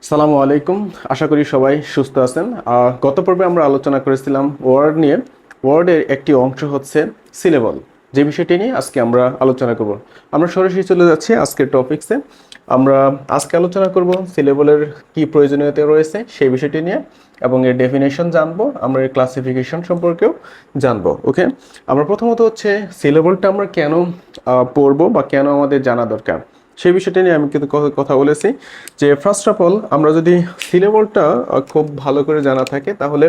সালামু আলাইকুম। আশা করি সবাই সুস্থ আছেন। গত পর্বে আমরা আলোচনা করেছিলাম ওয়ার্ড নিয়ে। ওয়ার্ডের একটি অংশ হচ্ছে সিলেবল, যে বিষয়টি নিয়ে আজকে আমরা আলোচনা করব। আমরা সরাসরি চলে যাচ্ছি আজকের টপিকসে। আমরা আজকে আলোচনা করব সিলেবলের কি প্রয়োজনীয়তা রয়েছে সেই বিষয়টি নিয়ে, এবং এর ডেফিনেশন জানবো, আমরা এর ক্লাসিফিকেশন সম্পর্কেও জানবো। ওকে, আমরা প্রথমত হচ্ছে সিলেবলটা আমরা কেন পড়বো বা কেন আমাদের জানা দরকার সেই বিষয়টা নিয়ে আমি কিন্তু কথা বলেছি। যে ফার্স্ট অফ অল, আমরা যদি সিলেবলটা খুব ভালো করে জানা থাকে তাহলে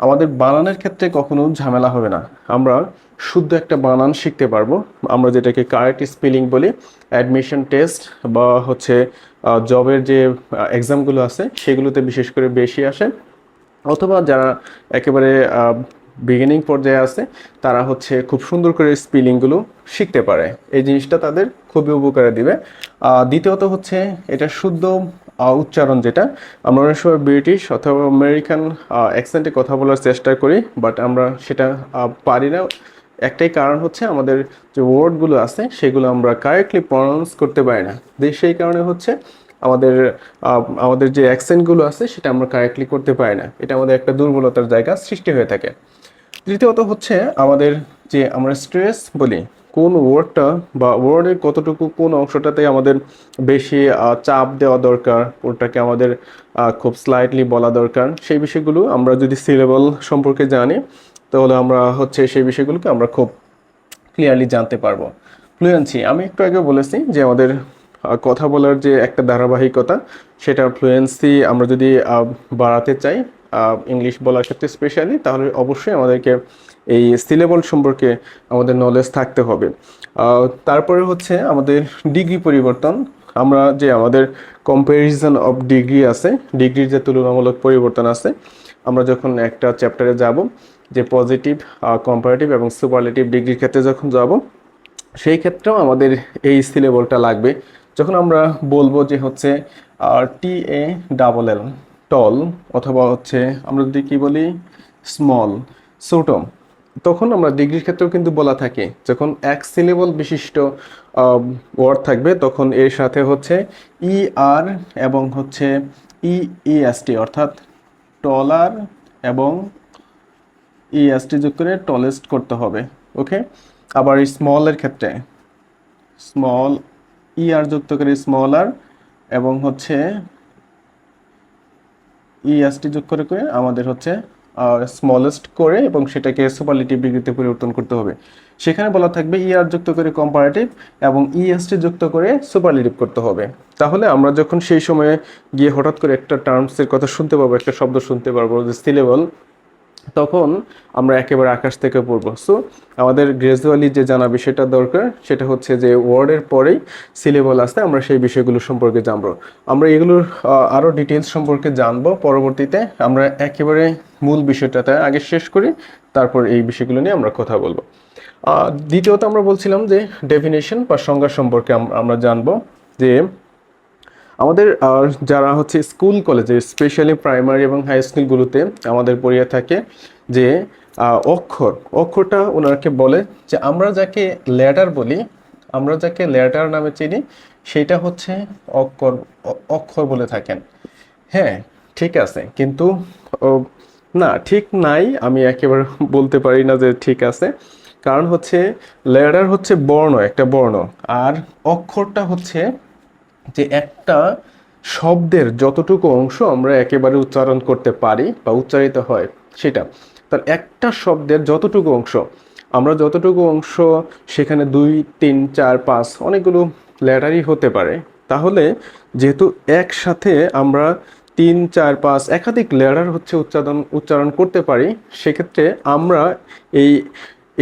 আমাদের বানানের ক্ষেত্রে কখনো ঝামেলা হবে না। আমরা শুদ্ধ একটা বানান শিখতে পারবো, আমরা যেটাকে কারেক্ট স্পেলিং বলি। অ্যাডমিশন টেস্ট বা হচ্ছে জবের যে এক্সামগুলো আছে সেগুলোতে বিশেষ করে বেশি আসে, অথবা যারা একেবারে বিগিনিং পর্যায়ে আছে তারা হচ্ছে খুব সুন্দর করে স্পেলিংগুলো শিখতে পারে। এই জিনিসটা তাদের খুবই উপকারে দিবে। দ্বিতীয়ত হচ্ছে এটা শুদ্ধ উচ্চারণ, যেটা আমরা অনেক সময় ব্রিটিশ অথবা আমেরিকান অ্যাকসেন্টে কথা বলার চেষ্টা করি, বাট আমরা সেটা পারি না। একটাই কারণ হচ্ছে আমাদের যে ওয়ার্ডগুলো আছে সেগুলো আমরা কারেক্টলি প্রনাউন্স করতে পারি না। সেই কারণে হচ্ছে আমাদের আমাদের যে অ্যাকসেন্টগুলো আছে সেটা আমরা কারেক্টলি করতে পারি না। এটা আমাদের একটা দুর্বলতার জায়গা সৃষ্টি হয়ে থাকে। তৃতীয়ত হচ্ছে আমাদের যে আমরা স্ট্রেস বলি, কোন ওয়ার্ডটা বা ওয়ার্ডের কতটুকু কোন অংশটাতে আমাদের বেশি চাপ দেওয়া দরকার, ওটাকে আমাদের খুব স্লাইটলি বলা দরকার, সেই বিষয়গুলো আমরা যদি সিলেবল সম্পর্কে জানি তাহলে আমরা হচ্ছে সেই বিষয়গুলোকে আমরা খুব ক্লিয়ারলি জানতে পারবো। ফ্লুয়েন্সি, আমি একটু আগে বলেছি যে আমাদের কথা বলার যে একটা ধারাবাহিকতা, সেটা ফ্লুয়েন্সি আমরা যদি বাড়াতে চাই ইংলিশ বলার ক্ষেত্রে স্পেশালি, তাহলে অবশ্যই আমাদেরকে এই সিলেবল সম্পর্কে আমাদের নলেজ থাকতে হবে। তারপরে হচ্ছে আমাদের ডিগ্রি পরিবর্তন। আমরা যে আমাদের কম্প্যারিজন অফ ডিগ্রি আছে, ডিগ্রির যে তুলনামূলক পরিবর্তন আছে, আমরা যখন একটা চ্যাপ্টারে যাব, যে পজিটিভ, কম্পারেটিভ এবং সুপারলেটিভ ডিগ্রির ক্ষেত্রে যখন যাব, সেই ক্ষেত্রেও আমাদের এই সিলেবলটা লাগবে। যখন আমরা বলবো যে হচ্ছে TALL টল, অথবা হচ্ছে আমরা যদি কি বলি স্মল, ছোট, তখন আমরা ডিগ্রির ক্ষেত্রেও কিন্তু বলা থাকে যখন এক সিলেবল বিশিষ্ট ওয়ার্ড থাকবে তখন এর সাথে হচ্ছে ER এবং হচ্ছে EEST, অর্থাৎ টলার এবং EST যোগ করে টলেস্ট করতে হবে। ওকে, আবার এই স্মলের ক্ষেত্রে স্মল ER যুক্ত করে স্মলার এবং হচ্ছে EST যোগ করে করে আমাদের হচ্ছে স্মলেস্ট করে এবং সেটাকে সুপারলেটিভ ডিগ্রিতে পরিবর্তন করতে হবে। সেখানে বলা থাকবে ER যুক্ত করে কম্পারেটিভ এবং EST যুক্ত করে সুপারলেটিভ করতে হবে। তাহলে আমরা যখন সেই সময়ে গিয়ে হঠাৎ করে একটা টার্মসের কথা শুনতে পাবো, একটা শব্দ শুনতে পারবো যে সিলেবল, তখন আমরা একেবারে আকাশ থেকে পড়বো। সো আমাদের গ্রাজুয়ালি যে জানা বিষয়টা দরকার সেটা হচ্ছে যে ওয়ার্ডের পরেই সিলেবল আসতে আমরা সেই বিষয়গুলো সম্পর্কে জানবো। আমরা এগুলোর আরও ডিটেলস সম্পর্কে জানবো পরবর্তীতে। আমরা একেবারে মূল বিষয়টাতে আগে শেষ করি, তারপর এই বিষয়গুলো নিয়ে আমরা কথা বলবো। দ্বিতীয়ত আমরা বলছিলাম যে ডেফিনেশন বা সংজ্ঞা সম্পর্কে আমরা জানবো। যে আমাদের যারা হচ্ছে স্কুল কলেজে, স্পেশালি প্রাইমারি এবং হাই স্কুলগুলোতে আমাদের পড়িয়ে থাকে যে অক্ষরটা ওনাকে বলে যে আমরা যাকে লেটার বলি, আমরা যাকে লেটার নামে চিনি, সেটা হচ্ছে অক্ষর। অক্ষর বলে থাকেন। হ্যাঁ, ঠিক আছে, কিন্তু ও, না ঠিক নাই, আমি একেবারে বলতে পারি না যে ঠিক আছে। কারণ হচ্ছে লেটার হচ্ছে বর্ণ, একটা বর্ণ, আর অক্ষরটা হচ্ছে যে একটা শব্দের যতটুকু অংশ আমরা একেবারে উচ্চারণ করতে পারি বা উচ্চারিত হয় সেটা, তার একটা শব্দের যতটুকু অংশ, আমরা যতটুকু অংশ সেখানে 2 3 4 5 অনেকগুলো লেটারই হতে পারে। তাহলে যেহেতু একসাথে আমরা 3 4 5 একাধিক লেটার হচ্ছে উচ্চারণ করতে পারি, সেক্ষেত্রে আমরা এই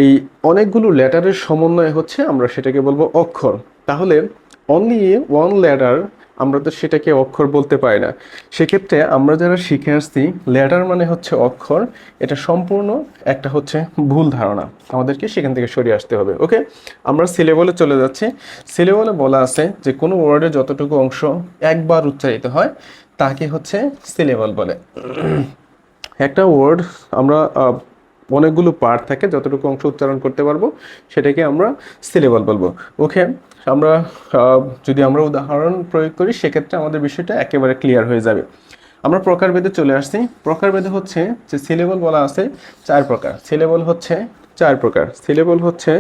এই অনেকগুলো লেটারের সমন্বয় হচ্ছে আমরা সেটাকে বলবো অক্ষর। তাহলে অনলি ওয়ান লেটার আমরা তো সেটাকে অক্ষর বলতে পারি না। সেক্ষেত্রে আমরা যারা শিখে আসছি লেটার মানে হচ্ছে অক্ষর, এটা সম্পূর্ণ একটা হচ্ছে ভুল ধারণা, আমাদেরকে সেখান থেকে সরিয়ে আসতে হবে। ওকে, আমরা সিলেবলে চলে যাচ্ছি। সিলেবলে বলা আছে যে কোনো ওয়ার্ডের যতটুকু অংশ একবার উচ্চারিত হয় তাকে হচ্ছে সিলেবল বলে। একটা ওয়ার্ড আমরা অনেকগুলো পার্ট থাকে, যতটুকু অংশ উচ্চারণ করতে পারবো সেটাকে আমরা সিলেবল বলবো। ওকে, আমরা যদি আমরা উদাহরণ প্রয়োগ করি সেক্ষেত্রে আমাদের বিষয়টা একেবারে ক্লিয়ার হয়ে যাবে। আমরা প্রকারভেদে চলে আসছি। প্রকারভেদে হচ্ছে যে সিলেবল বলা আছে 4 প্রকার। সিলেবল হচ্ছে 4 প্রকার। সিলেবল হচ্ছে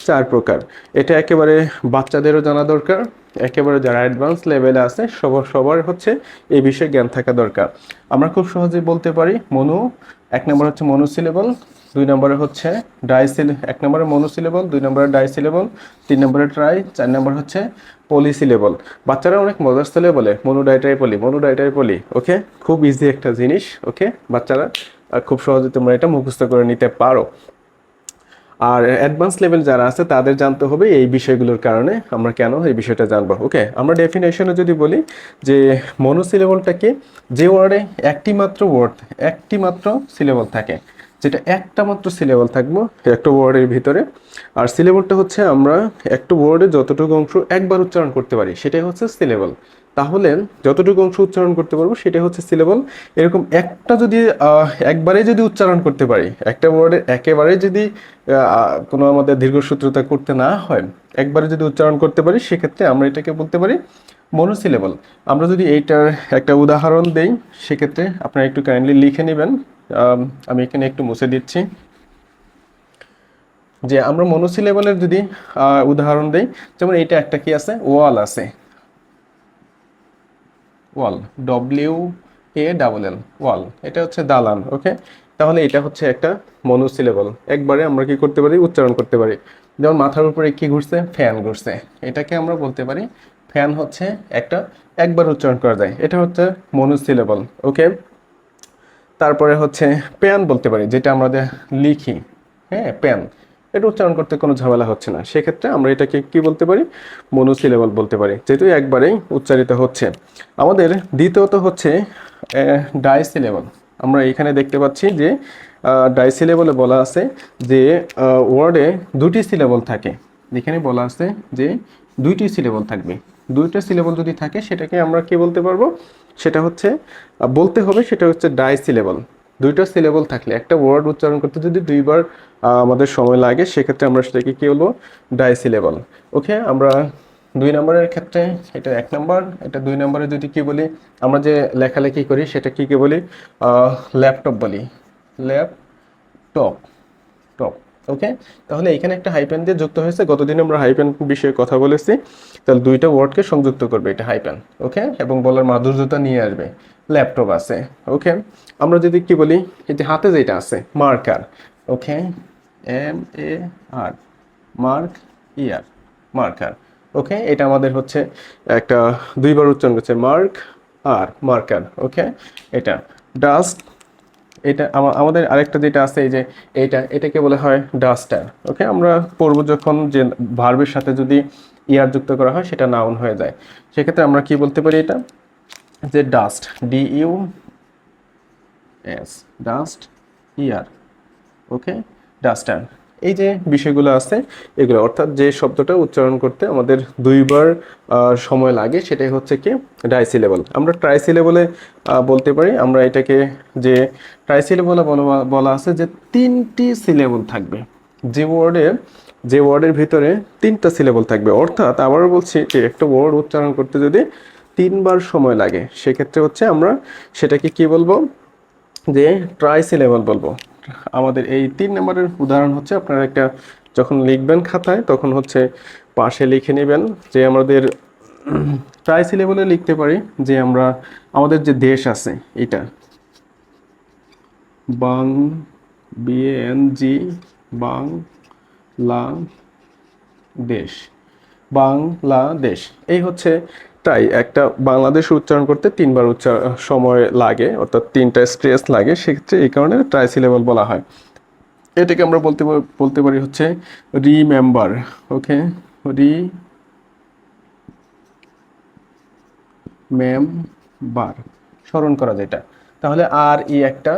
4 প্রকার। এটা একেবারে বাচ্চাদেরও জানা দরকার, একেবারে যারা অ্যাডভান্স লেভেলে আছে সবার হচ্ছে এই বিষয়ে জ্ঞান থাকা দরকার। আমরা খুব সহজেই বলতে পারি মনো, 1 নম্বর হচ্ছে মনো সিলেবল, 2 নম্বরে হচ্ছে ডাইসিল, 1 নম্বরে মনো সিলেবল, 2 নম্বরে ডাই সিলেবল, 3 নম্বরে ট্রাই, 4 নম্বর হচ্ছে পলি সিলেবল। বাচ্চারা অনেক মজার ছেলে বলে মনো ডাইটাই পলি, মনো ডাইটাই পলি। ওকে, খুব ইজি একটা জিনিস। ওকে বাচ্চারা খুব সহজে তোমরা এটা মুখস্থ করে নিতে পারো। আর অ্যাডভান্স লেভেল যারা আছে তাদের জানতে হবে এই বিষয়গুলোর কারণে আমরা কেন এই বিষয়টা জানবো। ওকে, আমরা ডেফিনেশনে যদি বলি যে মনোসিলেবলটা কি, যে ওয়ার্ডে একটি মাত্র সিলেবল থাকে, যেটা একটা মাত্র সিলেবল থাকবো একটা ওয়ার্ডের ভিতরে। আর সিলেবলটা হচ্ছে আমরা একটা ওয়ার্ডে যতটুকু অংশ একবার উচ্চারণ করতে পারি সেটাই হচ্ছে সিলেবল। তাহলে যতটুকু অংশ উচ্চারণ করতে পারবো সেটাই হচ্ছে সিলেবল। এরকম একটা যদি একবারে যদি উচ্চারণ করতে পারি, একটা ওয়ার্ডে একেবারে যদি কোনো আমাদের দীর্ঘসূত্রতা করতে না হয়, একবারে যদি উচ্চারণ করতে পারি সেক্ষেত্রে আমরা এটাকে বলতে পারি মনোসিলেবল। আমরা যদি এইটার একটা উদাহরণ দেই সেক্ষেত্রে আপনারা একটু কাইন্ডলি লিখে নেবেন। আমি এখানে একটু মুছে দিচ্ছি। যে আমরা মনোসিলেবলের যদি উদাহরণ দেই, যেমন এইটা একটা কি আছে, ওয়াল আছে, ওয়াল, WALL, ওয়াল, এটা হচ্ছে দালান। ওকে, তাহলে এটা হচ্ছে একটা মনোসিলেবল, একবারে আমরা কি করতে পারি, উচ্চারণ করতে পারি। যেমন মাথার উপরে কি ঘুরছে, ফ্যান ঘুরছে, এটাকে আমরা বলতে পারি ফ্যান হচ্ছে একটা একবার উচ্চারণ করা যায়, এটা হচ্ছে মনোসিলেবল। ওকে, তারপরে হচ্ছে প্যান বলতে পারি, যেটা আমাদের লিখি, হ্যাঁ প্যান, এটা উচ্চারণ করতে কোনো ঝামেলা হচ্ছে না, সেক্ষেত্রে আমরা এটাকে কি বলতে পারি, মনোসিলেবল বলতে পারি, যেহেতু একবারেই উচ্চারিত হচ্ছে। আমাদের দ্বিতীয়ত হচ্ছে ডাইসিলেবল। আমরা এখানে দেখতে পাচ্ছি যে ডাইসিলেবলে বলা আছে যে ওয়ার্ডে 2টি সিলেবল থাকে। এখানে বলা আছে যে 2টি সিলেবল থাকবে। 2টা সিলেবল যদি থাকে সেটাকে আমরা কি বলতে পারবো, সেটা হচ্ছে বলতে হবে সেটা হচ্ছে ডাইসিলেবল। 2টা সিলেবল থাকলে একটা ওয়ার্ড উচ্চারণ করতে যদি 2বার আমাদের সময় লাগে সেক্ষেত্রে আমরা সেটাকে কি বলবো, ডাইসিলেবল। ওকে, আমরা 2 নম্বরের ক্ষেত্রে এটা 1 নম্বর, এটা 2 নম্বরে যদি কি বলি, আমরা যে লেখালেখি করি সেটা কি বলি, ল্যাপটপ বলি, ল্যাপটপ, টপ। ওকে, তাহলে এখানে একটা হাইপেন দিয়ে যুক্ত হয়েছে, গতদিন আমরা হাইপেন বিষয়ে কথা বলেছি। তাহলে 2টা ওয়ার্ডকে সংযুক্ত করবে এটা হাইপেন। ওকে, এবং বলার মাধুর্যতা নিয়ে আসবে। ল্যাপটপ আছে। ওকে, আমরা যদি কি বলি, এই যে হাতে যেটা আছে মার্কার, ওকে, MAR, মার্ক ইয়ার, মার্কার। ওকে, এটা আমাদের হচ্ছে একটা 2বার উচ্চারণ করছে, মার্ক আর মার্কার। ওকে, এটা ডাস্ট, এটা আমাদের আরেকটা যেটা আছে এই যে এটাকে বলা হয় ডাস্টার। ওকে, আমরা পড়ব যখন যে ভার্বের সাথে যদি ইয়ার যুক্ত করা হয় সেটা নাউন হয়ে যায়, সেক্ষেত্রে আমরা কি বলতে পারি, এটা যে ডাস্ট, DUS, ডাস্ট ইয়ার। ওকে, ডাস্টার। এই যে বিষয়গুলো আছে এগুলো, অর্থাৎ যে শব্দটা উচ্চারণ করতে আমাদের 2বার সময় লাগে সেটাই হচ্ছে কি ডাইসিলেবল। আমরা ট্রাইসিলেবলে বলতে পারি, আমরা এটাকে যে ট্রাইসিলেবলে বলা আছে যে 3টি সিলেবল থাকবে, যে ওয়ার্ডের ভিতরে 3টা সিলেবল থাকবে। অর্থাৎ আবারও বলছি যে একটা ওয়ার্ড উচ্চারণ করতে যদি 3বার সময় লাগে সেক্ষেত্রে হচ্ছে আমরা সেটাকে কি বলবো, যে ট্রাইসিলেবল বলবো। আমাদের এই 3 নম্বরের উদাহরণ হচ্ছে, আপনারা একটা যখন লিখবেন খাতায় তখন হচ্ছে পাশে লিখে নেবেন যে আমাদের ট্রাইসিলেবলে লিখতে পারি যে আমরা আমাদের যে দেশ আছে এটা BANG, বাংলাদেশ, বাংলাদেশ। এই হচ্ছে তাই একটা বাংলাদেশ উচ্চারণ করতে 3বার সময় লাগে, অর্থাৎ 3টা স্ট্রেস লাগে, সেক্ষেত্রে এই কারণে ট্রাইসিলেবল বলা হয়। এটাকে আমরা বলতে পারি হচ্ছে রিমেম্বার। ওকে, রিমেম্বার, স্মরণ করা যেটা। তাহলে একটা,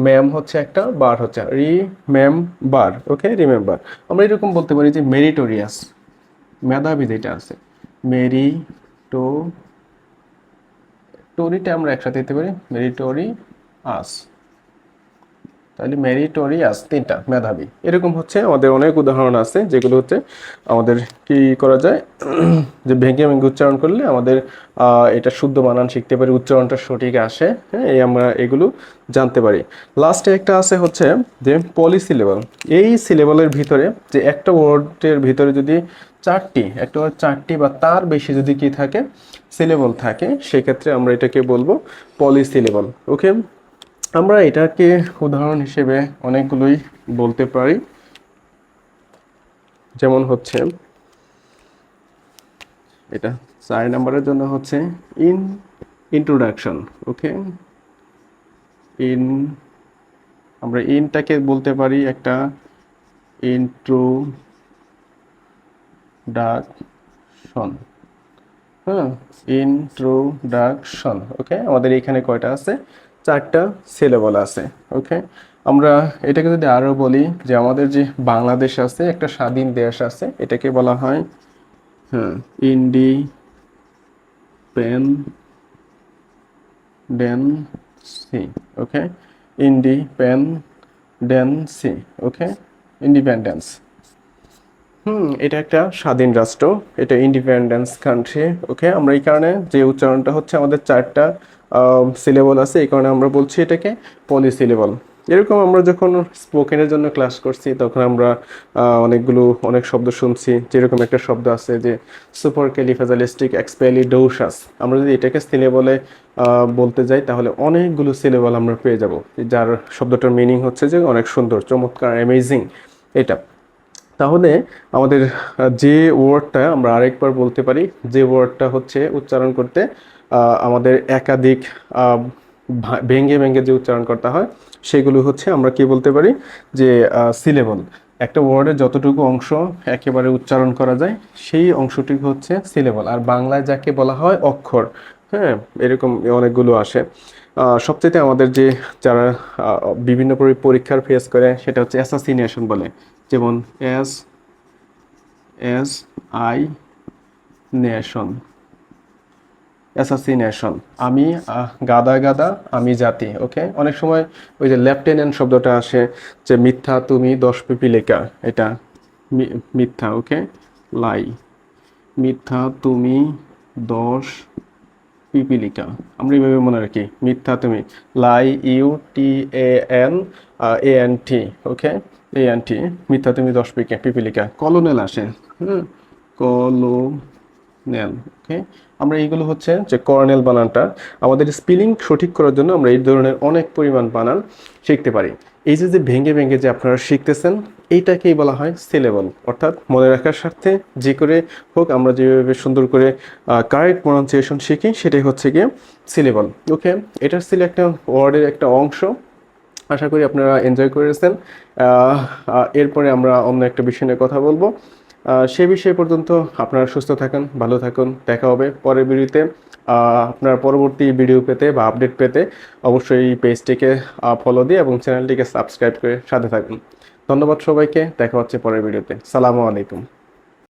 ম্যাম হচ্ছে একটা, বার হচ্ছে রিমেম্বার। ওকে, রিমেম্বার। আমরা এরকম বলতে পারি যে মেরিটোরিয়াস, মেধাবী যেটা আছে, মেরিটোরিটা আমরা একসাথে দিতে পারি, মেরিটোরিয়াস। তাহলে মেরিটোরিয়াস তিনটা, মেধাবী। এরকম হচ্ছে আমাদের অনেক উদাহরণ আছে যেগুলো হচ্ছে আমাদের কি করা যায় যে ভেঙে ভেঙে উচ্চারণ করলে আমাদের এটা শুদ্ধ বানান শিখতে পারি, উচ্চারণটা সঠিক আসে। হ্যাঁ, এই আমরা এগুলো জানতে পারি। লাস্টে একটা আছে হচ্ছে যে পলিসিলেবল। এই সিলেবলের ভিতরে যে একটা ওয়ার্ডের ভিতরে যদি একটা ওয়ার্ড চারটি বা তার বেশি যদি কি থাকে, সিলেবল থাকে, সেক্ষেত্রে আমরা এটাকে বলবো পলিসিলেবল। ওকে, আমরা এটাকে উদাহরণ হিসেবে অনেকগুলোই বলতে পারি। যেমন হচ্ছে এটা 4 নম্বরের জন্য হচ্ছে ইন্ট্রোডাকশন। ওকে, আমরা ইনটাকে বলতে পারি একটা ইন্ট্রোডাকশন। হ্যাঁ, ইন্ট্রোডাকশন। ওকে, আমাদের এখানে কয়টা আছে? 4টা সিলেবল আছে। ওকে, আমরা এটাকে যদি আরো বলি যে আমাদের যে বাংলাদেশ আছে, একটা স্বাধীন দেশ আছে, এটাকে বলা হয় হ্যাঁ ইন্ডিপেন্ডেন্সি। ওকে, ইন্ডিপেন্ডেন্সি। ওকে, ইন্ডিপেন্ডেন্স। এটা একটা স্বাধীন রাষ্ট্র, এটা ইন্ডিপেন্ডেন্স কান্ট্রি। ওকে, আমরা এই কারণে যে উচ্চারণটা হচ্ছে আমাদের 4টা সিলেবল আছে, এই কারণে আমরা বলছি এটাকে পলিসিলেবল। এরকম আমরা যখন স্পোকেনের জন্য ক্লাস করছি তখন আমরা অনেক শব্দ শুনছি। যেরকম একটা শব্দ আছে যে সুপার ক্যালিফ্রাজিলিস্টিক এক্সপিয়ালিডোসাস। আমরা যদি এটাকে সিলেবলে বলতে যাই তাহলে অনেকগুলো সিলেবল আমরা পেয়ে যাব, যার শব্দটার মিনিং হচ্ছে যে অনেক সুন্দর, চমৎকার, অ্যামেজিং। এটা তাহলে আমাদের যে ওয়ার্ডটা আমরা আরেকবার বলতে পারি, যে ওয়ার্ডটা হচ্ছে উচ্চারণ করতে আমাদের একাধিক ভেঙে ভেঙে যে উচ্চারণ করতে হয়, সেগুলো হচ্ছে আমরা কি বলতে পারি যে সিলেবল। একটা ওয়ার্ডের যতটুকু অংশ একেবারে উচ্চারণ করা যায় সেই অংশটি হচ্ছে সিলেবল। আর বাংলায় যাকে বলা হয় অক্ষর। হ্যাঁ, এরকম অনেকগুলো আসে। সবচেয়ে আমাদের যারা বিভিন্ন পরীক্ষার ফেস করে সেটা হচ্ছে অ্যাসাসিনেশন বলে। যেমন এস আই নেশন, অ্যাসাসিনেশন। আমি গাদা গাদা আমি জাতি। ওকে, অনেক সময় ওই যে লেফটেন্যান্ট শব্দটা আসে যে মিথ্যা তুমি 10 পিপিলিকা, এটা মিথ্যা। ওকে, লাই, মিথ্যা তুমি 10 পিপিলিকা। আমরা এইভাবে মনে রাখি, মিথ্যা তুমি, লাই, UTAN ANT। ওকে, ANT, মিথ্যা তুমি 10 পিপিলিকা। কলোনেল আসে, কলোনেল। ওকে, আমরা এইগুলো হচ্ছে যে কর্নেল বানানটা আমাদের স্পেলিং সঠিক করার জন্য আমরা এই ধরনের অনেক পরিমাণ বানান শিখতে পারি। এই যে ভেঙে ভেঙে যে আপনারা শিখতেছেন, এইটাকেই বলা হয় সিলেবল। অর্থাৎ মনে রাখার স্বার্থে যে করে হোক আমরা যেভাবে সুন্দর করে কারেক্ট প্রনাউন্সিয়েশন শিখি, সেটাই হচ্ছে গিয়ে সিলেবল। ওকে, এটা ছিল একটা ওয়ার্ডের একটা অংশ। আশা করি আপনারা এনজয় করেছেন। এরপরে আমরা অন্য একটা বিষয় নিয়ে কথা বলবো। সে বিষয় পর্যন্ত আপনারা সুস্থ থাকুন, ভালো থাকুন। দেখা হবে পরের ভিডিওতে। আপনার পরবর্তী ভিডিও পেতে বা আপডেট পেতে অবশ্যই পেজটিকে ফলো দিয়ে এবং চ্যানেলটিকে সাবস্ক্রাইব করে সাথে থাকুন। ধন্যবাদ সবাইকে, দেখা হচ্ছে পরের ভিডিওতে। সালামু আলাইকুম।